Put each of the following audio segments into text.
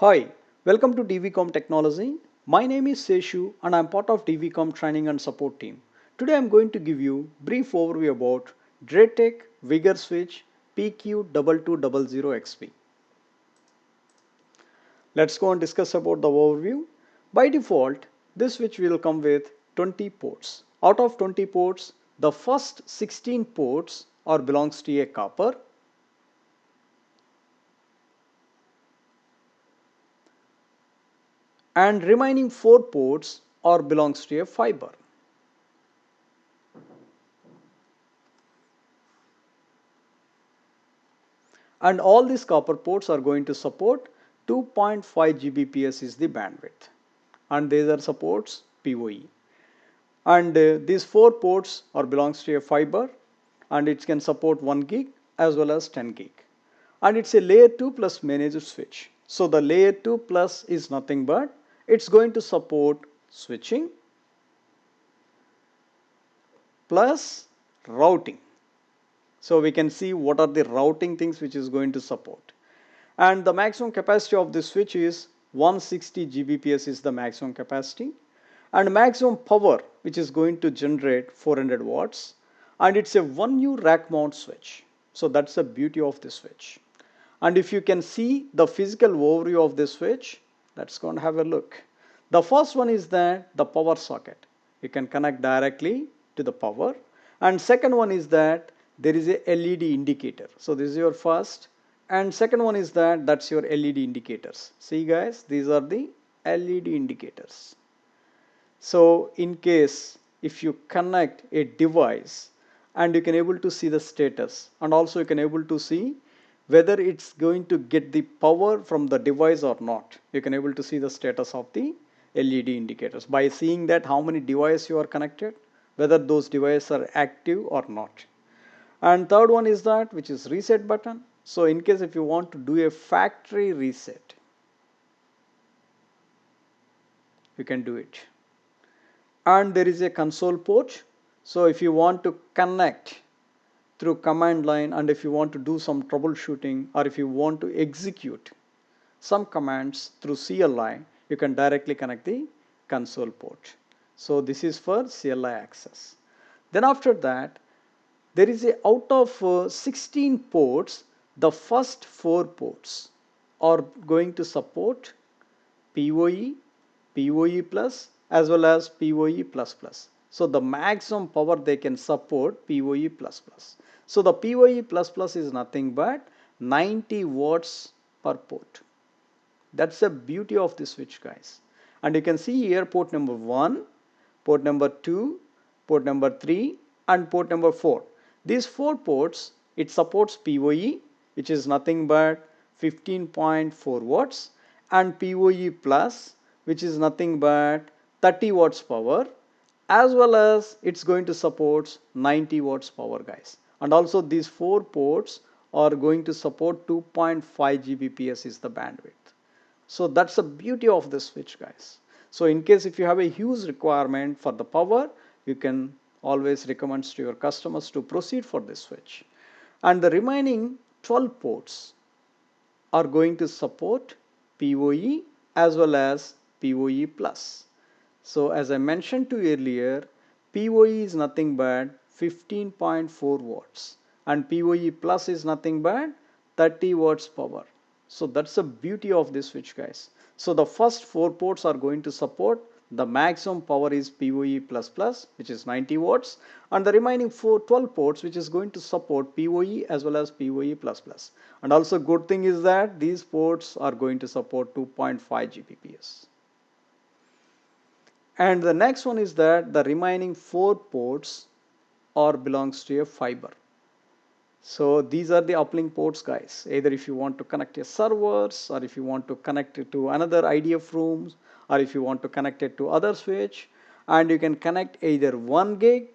Hi, welcome to DVCOM Technology. My name is Seshu and I am part of DVCOM training and support team. Today I am going to give you brief overview about DrayTek VigorSwitch PQ2200xb. Let's go and discuss about the overview. By default, this switch will come with 20 ports. Out of 20 ports, the first 16 ports are belongs to a copper, and remaining 4 ports are belongs to a fiber. And all these copper ports are going to support 2.5 Gbps is the bandwidth, and these are supports PoE. And these 4 ports are belongs to a fiber, and it can support 1 gig as well as 10 gig, and it's a layer 2 plus managed switch. So the layer 2 plus is nothing but it's going to support switching plus routing. So we can see what are the routing things which is going to support. And the maximum capacity of this switch is 160 Gbps is the maximum capacity, and maximum power which is going to generate 400 watts, and it's a 1U rack mount switch. So that's the beauty of this switch. And if you can see the physical overview of this switch, let's go and have a look. The first one is that the power socket. You can connect directly to the power, and second one is that there is a LED indicator. So this is your first, and second one is that that's your LED indicators. See guys, these are the LED indicators. So in case if you connect a device, and you can able to see the status, and also you can able to see whether it's going to get the power from the device or not. You can able to see the status of the LED indicators by seeing that how many devices you are connected, whether those devices are active or not. And third one is that which is reset button. So in case if you want to do a factory reset, you can do it. And there is a console port. So if you want to connect through command line, and if you want to do some troubleshooting, or if you want to execute some commands through CLI, you can directly connect the console port. So this is for CLI access. Then after that, there is a out of 16 ports, the first 4 ports are going to support PoE, PoE plus as well as PoE plus plus. So the maximum power they can support PoE plus plus. So the PoE plus plus is nothing but 90 watts per port. That's the beauty of this switch guys. And you can see here port number 1, port number 2, port number 3 and port number 4. These 4 ports, it supports PoE, which is nothing but 15.4 watts, and PoE plus, which is nothing but 30 watts power, as well as it's going to support 90 watts power guys. And also these 4 ports are going to support 2.5 Gbps is the bandwidth. So that's the beauty of this switch guys. So in case if you have a huge requirement for the power, you can always recommend to your customers to proceed for this switch. And the remaining 12 ports are going to support PoE as well as PoE plus. So as I mentioned to you earlier, PoE is nothing but 15.4 watts and PoE plus is nothing but 30 watts power. So that's the beauty of this switch guys. So the first 4 ports are going to support the maximum power is PoE plus plus, which is 90 watts, and the remaining 12 ports which is going to support PoE as well as PoE plus plus. And also good thing is that these ports are going to support 2.5 Gbps. And the next one is that the remaining 4 ports are belongs to a fiber. So these are the uplink ports guys. Either if you want to connect your servers, or if you want to connect it to another IDF rooms, or if you want to connect it to other switch, and you can connect either 1 gig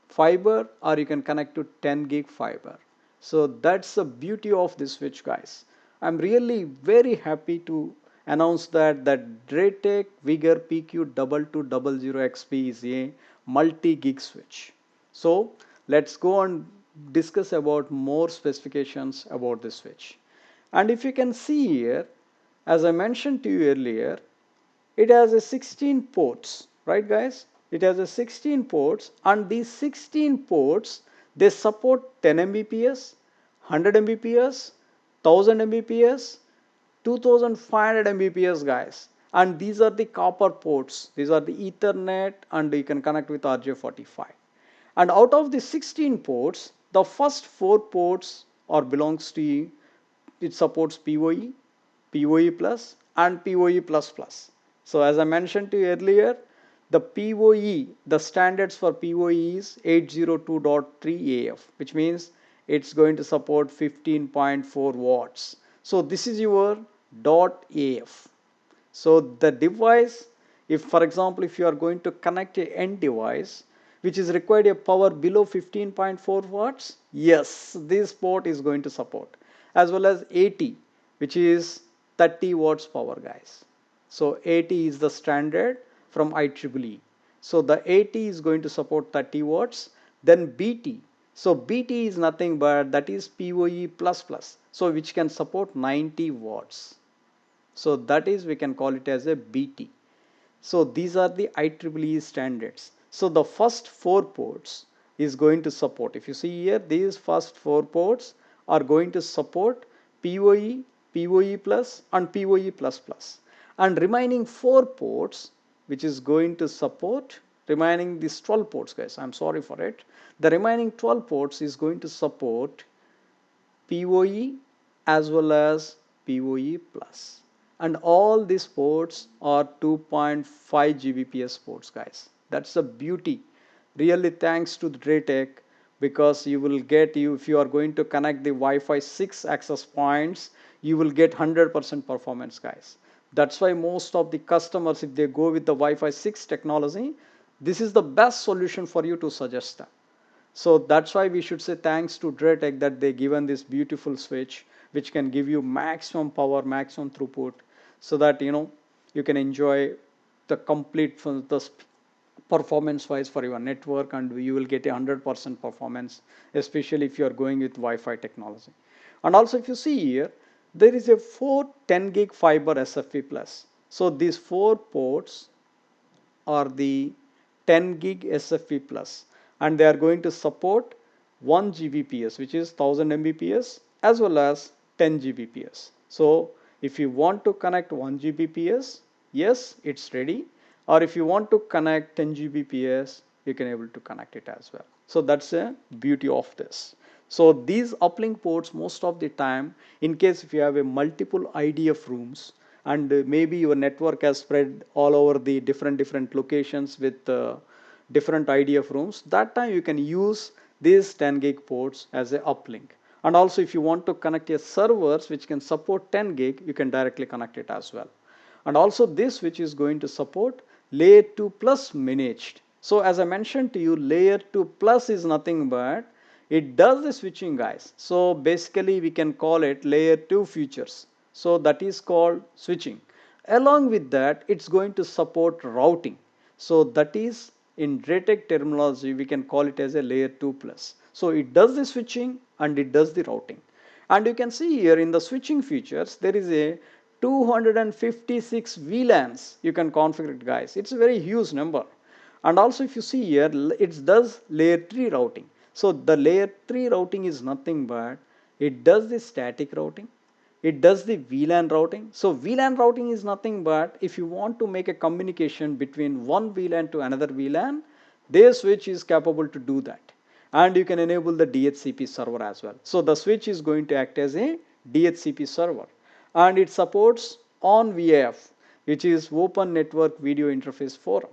fiber or you can connect to 10 gig fiber. So that's the beauty of this switch guys. I'm really very happy to announce that DrayTek Vigor PQ2200xb is a multi-gig switch. So let's go and discuss about more specifications about this switch. And if you can see here, as I mentioned to you earlier, it has a 16 ports, right guys? It has a 16 ports, and these 16 ports, they support 10 Mbps, 100 Mbps, 1000 Mbps, 2500 Mbps guys. And these are the copper ports. These are the Ethernet, and you can connect with RJ45. And out of the 16 ports, the first 4 ports are belongs to, it supports PoE, PoE plus and PoE plus plus. So as I mentioned to you earlier, the PoE, the standards for PoE is 802.3 AF, which means it's going to support 15.4 watts. So this is your .AF. So the device, if for example, if you are going to connect a end device, which is required a power below 15.4 watts, yes, this port is going to support, as well as 80, which is 30 watts power guys. So 80 is the standard from IEEE. So the 80 is going to support 30 watts. Then BT. So BT is nothing but that is PoE++. So which can support 90 watts. So that is, we can call it as a BT. So these are the IEEE standards. So the first 4 ports is going to support. If you see here, these first 4 ports are going to support PoE, PoE plus and PoE plus plus. And remaining 4 ports, which is going to support remaining these 12 ports guys. I'm sorry for it. The remaining 12 ports is going to support PoE as well as PoE plus. And all these ports are 2.5 Gbps ports guys. That's the beauty. Really thanks to the DrayTek, because you will get, if you are going to connect the Wi-Fi 6 access points, you will get 100% performance guys. That's why most of the customers, if they go with the Wi-Fi 6 technology, this is the best solution for you to suggest them. So that's why we should say thanks to DrayTek that they given this beautiful switch which can give you maximum power, maximum throughput, so that you can enjoy the complete the performance wise for your network, and you will get 100% performance, especially if you are going with Wi-Fi technology. And also if you see here, there is a 4 10 gig fiber Sfp Plus. So these 4 ports are the 10 gig Sfp Plus, and they are going to support 1 Gbps, which is 1000 Mbps, as well as 10 Gbps. So if you want to connect 1 Gbps, yes, it's ready. Or if you want to connect 10 Gbps, you can able to connect it as well. So that's the beauty of this. So these uplink ports, most of the time, in case if you have a multiple IDF rooms, and maybe your network has spread all over the different locations with different IDF rooms, that time you can use these 10 gig ports as a uplink. And also if you want to connect your servers which can support 10 gig, you can directly connect it as well. And also this which is going to support layer 2 plus managed. So as I mentioned to you, layer 2 plus is nothing but it does the switching guys. So basically we can call it layer 2 features. So that is called switching. Along with that, it's going to support routing. So that is, in DrayTek terminology, we can call it as a layer 2 plus. So it does the switching and it does the routing. And you can see here in the switching features, there is a 256 VLANs you can configure it guys. It's a very huge number. And also if you see here, it does layer 3 routing. So the layer 3 routing is nothing but it does the static routing, it does the VLAN routing. So VLAN routing is nothing but if you want to make a communication between one VLAN to another VLAN, their switch is capable to do that. And you can enable the DHCP server as well. So the switch is going to act as a DHCP server, and it supports ONVIF, which is Open Network Video Interface Forum,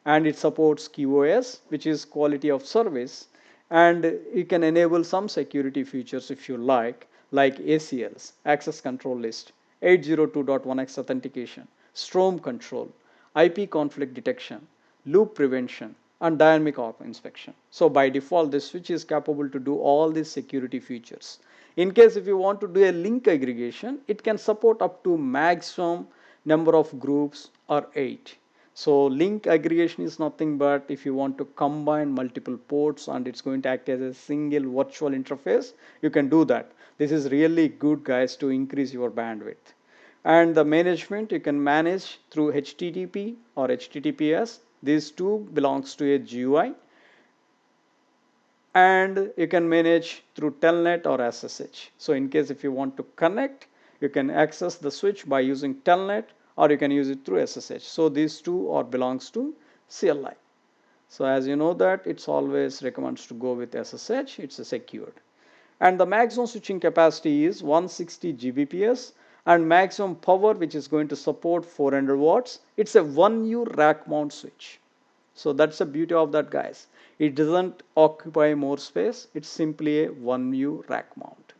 and it supports QoS, which is quality of service, and you can enable some security features if you like ACLs, access control list, 802.1x authentication, storm control, IP conflict detection, loop prevention, and dynamic ARP inspection. So by default, this switch is capable to do all these security features. In case if you want to do a link aggregation, it can support up to maximum number of groups or 8. So link aggregation is nothing but if you want to combine multiple ports and it's going to act as a single virtual interface, you can do that. This is really good guys to increase your bandwidth. And the management you can manage through HTTP or HTTPS. These two belongs to a GUI. And you can manage through telnet or SSH. So in case if you want to connect, you can access the switch by using telnet, or you can use it through SSH. So these two are belongs to CLI. So as you know that it's always recommends to go with SSH, it's a secured. And the maximum switching capacity is 160 Gbps and maximum power which is going to support 400 watts. It's a 1U rack mount switch. So that's the beauty of that, guys. It doesn't occupy more space. It's simply a 1U rack mount.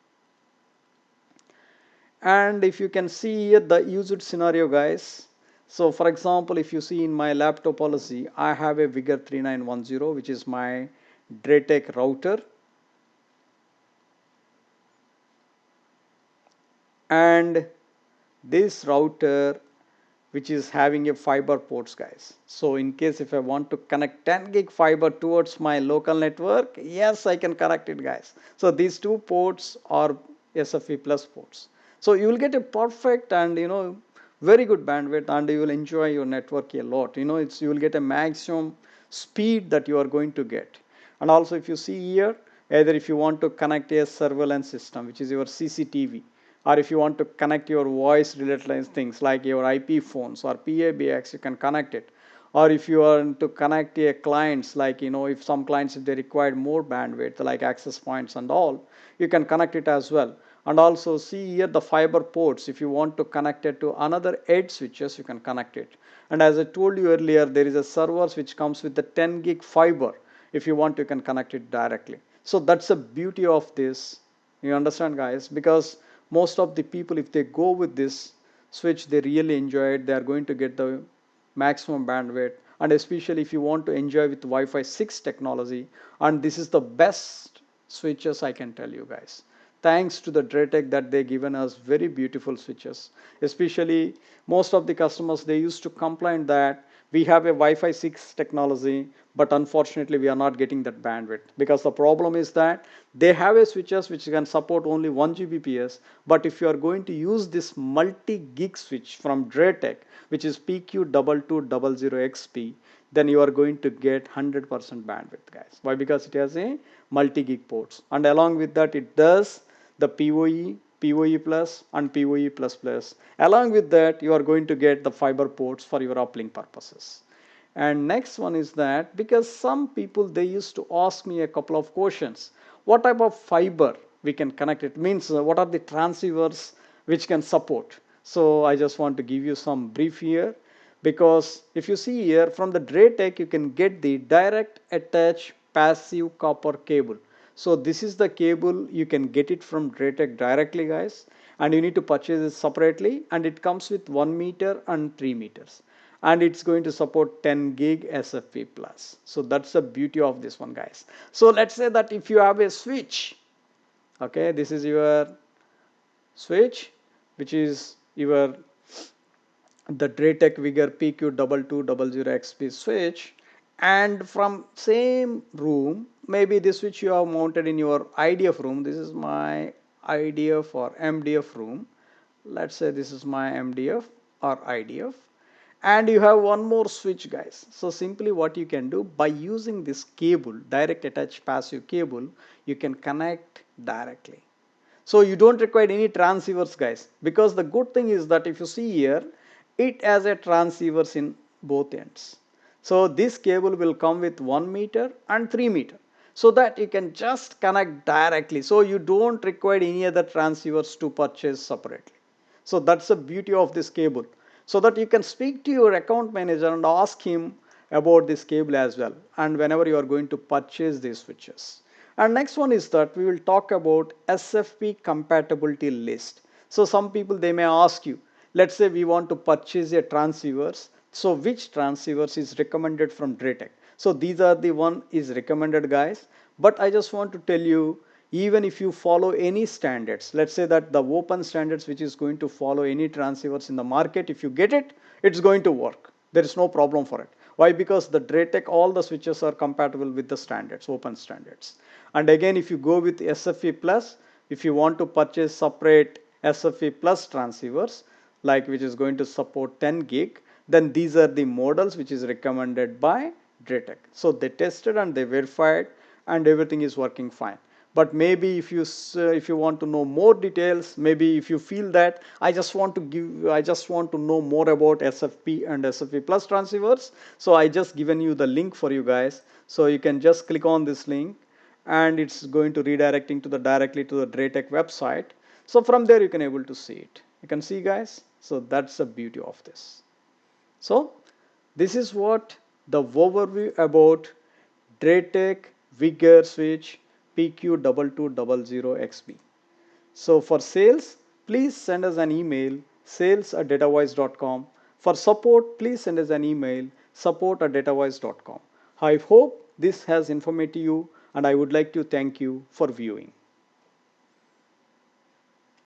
And if you can see here the used scenario, guys. So for example, if you see in my lab topology, I have a Vigor 3910, which is my DrayTek router. And this router which is having a fiber ports, guys. So in case if I want to connect 10 gig fiber towards my local network, yes, I can connect it, guys. So these two ports are Sfp Plus ports. So you will get a perfect and very good bandwidth, and you will enjoy your network a lot. You will get a maximum speed that you are going to get. And also if you see here, either if you want to connect a surveillance system, which is your CCTV, or if you want to connect your voice related things like your IP phones or PABX, you can connect it. Or if you want to connect a clients, like if some clients if they require more bandwidth like access points and all, you can connect it as well. And also see here the fiber ports. If you want to connect it to another edge switches, you can connect it. And as I told you earlier, there is a servers which comes with the 10 gig fiber. If you want, you can connect it directly. So that's the beauty of this. You understand, guys? Because most of the people, if they go with this switch, they really enjoy it. They are going to get the maximum bandwidth, and especially if you want to enjoy with Wi-Fi 6 technology, and this is the best switches I can tell you, guys. Thanks to the DrayTek that they given us very beautiful switches. Especially most of the customers, they used to complain that we have a Wi-Fi 6 technology, but unfortunately we are not getting that bandwidth, because the problem is that they have a switches which can support only 1 Gbps, but if you are going to use this multi-gig switch from DrayTek, which is PQ2200xb, then you are going to get 100% bandwidth, guys. Why? Because it has a multi-gig ports, and along with that it does the PoE plus and PoE plus plus. Along with that, you are going to get the fiber ports for your uplink purposes. And next one is that, because some people, they used to ask me a couple of questions. What type of fiber we can connect? It means what are the transceivers which can support? So I just want to give you some brief here, because if you see here from the DrayTek, you can get the direct attach passive copper cable. So this is the cable, you can get it from DrayTek directly, guys, and you need to purchase it separately, and it comes with 1 meter and 3 meters, and it's going to support 10 gig Sfp Plus. So that's the beauty of this one, guys. So let's say that if you have a switch, okay, this is your switch, which is your the DrayTek Vigor PQ2200xb switch, and from same room, maybe this switch you have mounted in your IDF room. This is my IDF or MDF room. Let's say this is my MDF or IDF, and you have one more switch, guys. So simply what you can do, by using this cable, direct attach passive cable, you can connect directly. So you don't require any transceivers, guys, because the good thing is that if you see here, it has a transceivers in both ends. So this cable will come with 1 meter and 3 meter, so that you can just connect directly. So you don't require any other transceivers to purchase separately. So that's the beauty of this cable, so that you can speak to your account manager and ask him about this cable as well, and whenever you are going to purchase these switches. And next one is that we will talk about Sfp Compatibility List. So some people, they may ask you, let's say we want to purchase a transceivers, so which transceivers is recommended from DrayTek? So these are the one is recommended, guys, but I just want to tell you, even if you follow any standards, let's say that the open standards which is going to follow any transceivers in the market, if you get it, it's going to work. There is no problem for it. Why? Because the DrayTek, all the switches are compatible with the standards, open standards. And again, if you go with Sfp Plus, if you want to purchase separate Sfp Plus transceivers, like which is going to support 10 gig, then these are the models which is recommended by DrayTek. So they tested and they verified and everything is working fine. But maybe if you want to know more details, maybe if you feel that I just want to know more about SFP and SFP Plus transceivers, so I just given you the link for you guys. So you can just click on this link and it's going to redirecting to the directly to the DrayTek website. So from there you can able to see it. You can see, guys. So that's the beauty of this. So this is what the overview about DrayTek VigorSwitch PQ2200xb. So for sales, please send us an email sales@datawise.com. For support, please send us an email support@datawise.com. I hope this has informative you and I would like to thank you for viewing.